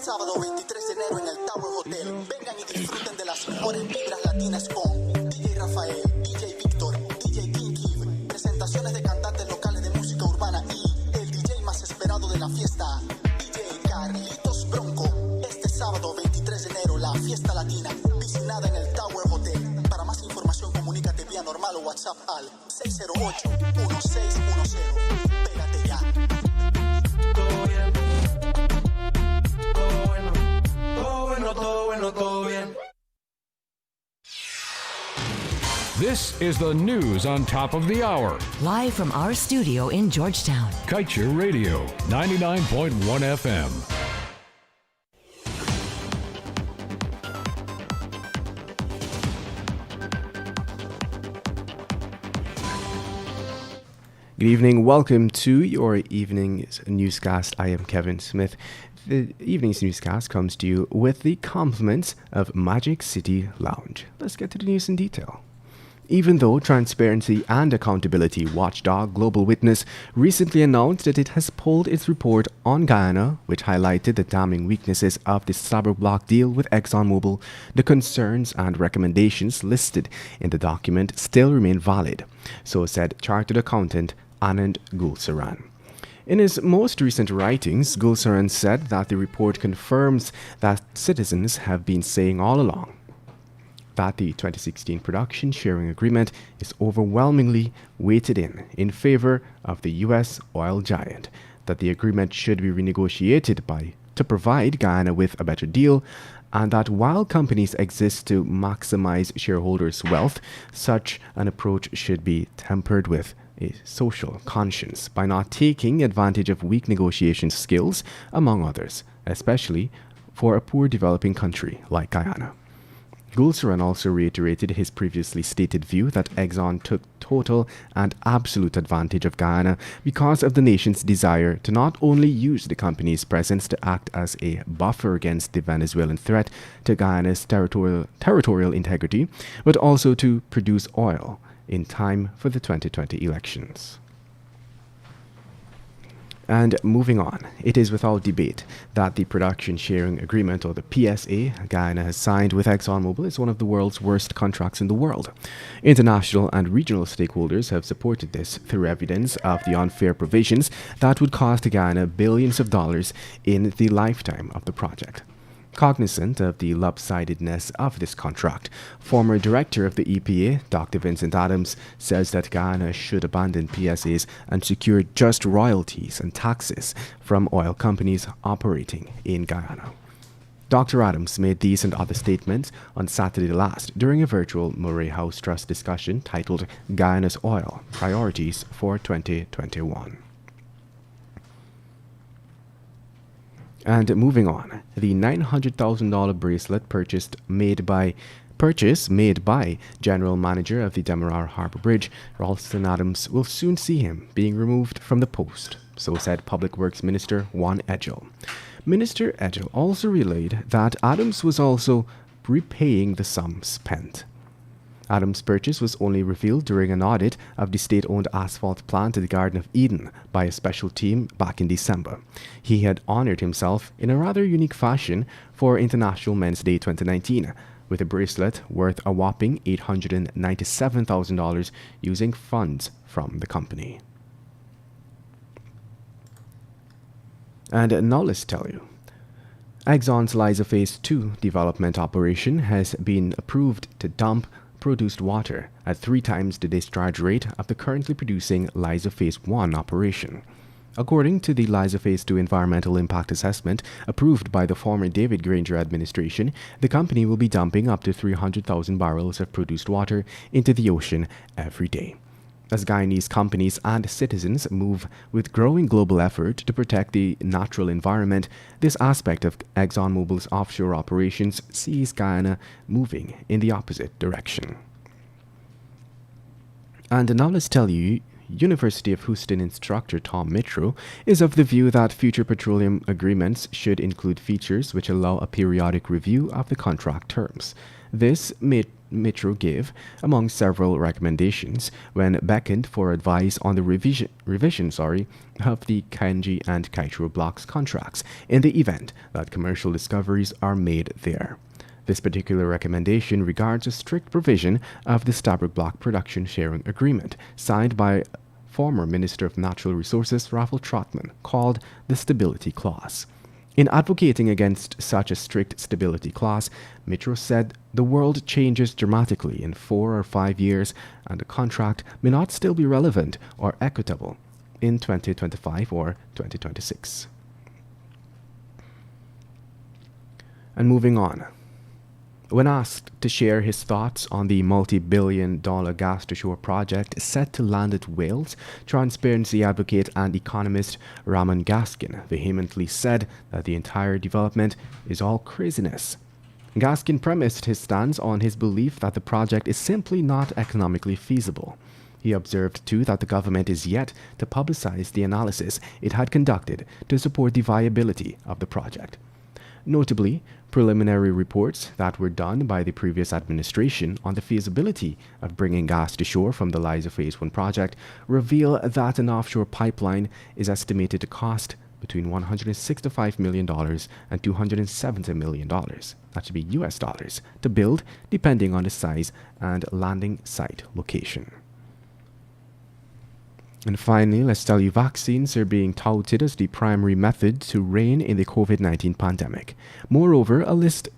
sábado 23 de enero en el Tower Hotel. Vengan y disfruten de las mejores vibras latinas con DJ Rafael, DJ Víctor, DJ Kinky, presentaciones de cantantes locales de música urbana y el DJ más esperado de la fiesta, DJ Carlitos Bronco. Este sábado 23 de enero, la fiesta latina, piscinada en el Tower Hotel. Para más información, comunícate vía normal o WhatsApp al 608-1610. Pégate ya. Todo bien. Todo bien. This is the news on top of the hour. Live from our studio in Georgetown. Kaieteur Radio, 99.1 FM. Good evening. Welcome to your evening's newscast. I am Kevin Smith. The evening's newscast comes to you with the compliments of Magic City Lounge. Let's get to the news in detail. Even though transparency and accountability watchdog Global Witness recently announced that it has pulled its report on Guyana, which highlighted the damning weaknesses of the Stabroek Block deal with ExxonMobil, the concerns and recommendations listed in the document still remain valid, so said Chartered Accountant Anand Gulsaran. In his most recent writings, Gulsaran said that the report confirms that citizens have been saying all along that the 2016 production sharing agreement is overwhelmingly weighted in favor of the U.S. oil giant, that the agreement should be renegotiated to provide Guyana with a better deal, and that while companies exist to maximize shareholders' wealth, such an approach should be tempered with a social conscience by not taking advantage of weak negotiation skills, among others, especially for a poor developing country like Guyana. Gulsaran also reiterated his previously stated view that Exxon took total and absolute advantage of Guyana because of the nation's desire to not only use the company's presence to act as a buffer against the Venezuelan threat to Guyana's territorial integrity, but also to produce oil in time for the 2020 elections. And moving on, it is without debate that the production sharing agreement, or the PSA, Guyana has signed with ExxonMobil is one of the world's worst contracts in the world. International and regional stakeholders have supported this through evidence of the unfair provisions that would cost Guyana billions of dollars in the lifetime of the project. Cognizant of the lopsidedness of this contract, former director of the EPA, Dr. Vincent Adams, says that Guyana should abandon PSAs and secure just royalties and taxes from oil companies operating in Guyana. Dr. Adams made these and other statements on Saturday last during a virtual Murray House Trust discussion titled Guyana's Oil Priorities for 2021. And moving on, the $900,000 bracelet purchase made by General Manager of the Demerara Harbour Bridge, Ralston Adams, will soon see him being removed from the post, so said Public Works Minister Juan Edgell. Minister Edgell also relayed that Adams was also repaying the sum spent. Adams' purchase was only revealed during an audit of the state-owned asphalt plant at the Garden of Eden by a special team back in December. He had honored himself in a rather unique fashion for International Men's Day 2019 with a bracelet worth a whopping $897,000 using funds from the company. And now let's tell you. Exxon's Liza Phase 2 development operation has been approved to dump produced water at 3 times the discharge rate of the currently producing Liza Phase 1 operation. According to the Liza Phase 2 environmental impact assessment approved by the former David Granger administration, the company will be dumping up to 300,000 barrels of produced water into the ocean every day. As Guyanese companies and citizens move with growing global effort to protect the natural environment, this aspect of ExxonMobil's offshore operations sees Guyana moving in the opposite direction. And now let's tell you, University of Houston instructor Tom Mitro is of the view that future petroleum agreements should include features which allow a periodic review of the contract terms. This Metro give among several recommendations when beckoned for advice on the revision of the Kanji and Kaieteur blocks contracts in the event that commercial discoveries are made there. This particular recommendation regards a strict provision of the Stabroek Block Production Sharing Agreement signed by former Minister of Natural Resources Raffel Trotman, called the Stability Clause. In advocating against such a strict stability clause, Metro said the world changes dramatically in 4 or 5 years and the contract may not still be relevant or equitable in 2025 or 2026. And moving on. When asked to share his thoughts on the multi-billion-dollar gas-to-shore project set to land at Wales, transparency advocate and economist Raman Gaskin vehemently said that the entire development is all craziness. Gaskin premised his stance on his belief that the project is simply not economically feasible. He observed, too, that the government is yet to publicize the analysis it had conducted to support the viability of the project. Notably, preliminary reports that were done by the previous administration on the feasibility of bringing gas to shore from the Liza Phase 1 project reveal that an offshore pipeline is estimated to cost between $165 million and $270 million. That should be US dollars to build, depending on the size and landing site location. And finally, let's tell you, vaccines are being touted as the primary method to rein in the COVID-19 pandemic. Moreover, at least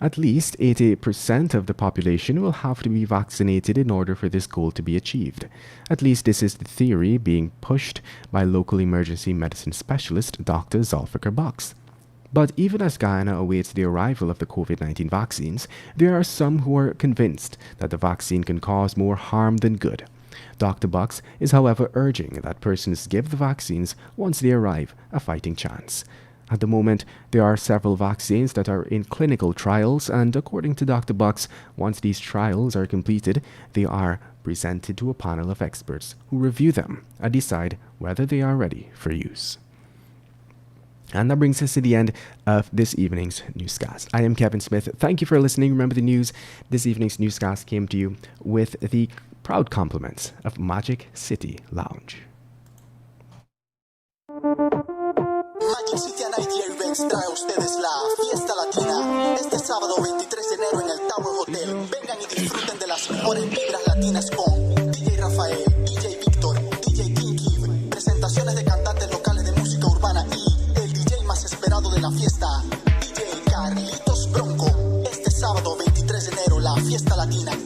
80% of the population will have to be vaccinated in order for this goal to be achieved. At least this is the theory being pushed by local emergency medicine specialist Dr. Zulfikar Bucks. But even as Guyana awaits the arrival of the COVID-19 vaccines, there are some who are convinced that the vaccine can cause more harm than good. Dr. Bucks is, however, urging that persons give the vaccines once they arrive a fighting chance. At the moment, there are several vaccines that are in clinical trials, and according to Dr. Bucks, once these trials are completed, they are presented to a panel of experts who review them and decide whether they are ready for use. And that brings us to the end of this evening's Newscast. I am Kevin Smith. Thank you for listening. Remember, the news this evening's Newscast came to you with the proud compliments of Magic City Lounge. Magic City Night Events trae a ustedes la Fiesta Latina este sábado 23 de enero en el Tower Hotel. Vengan y disfruten de las mejores vibras latinas con DJ Rafael, DJ Víctor, DJ Kinky, presentaciones de cantantes locales de música urbana y el DJ más esperado de la fiesta, DJ Carlitos Bronco. Este sábado 23 de enero, la Fiesta Latina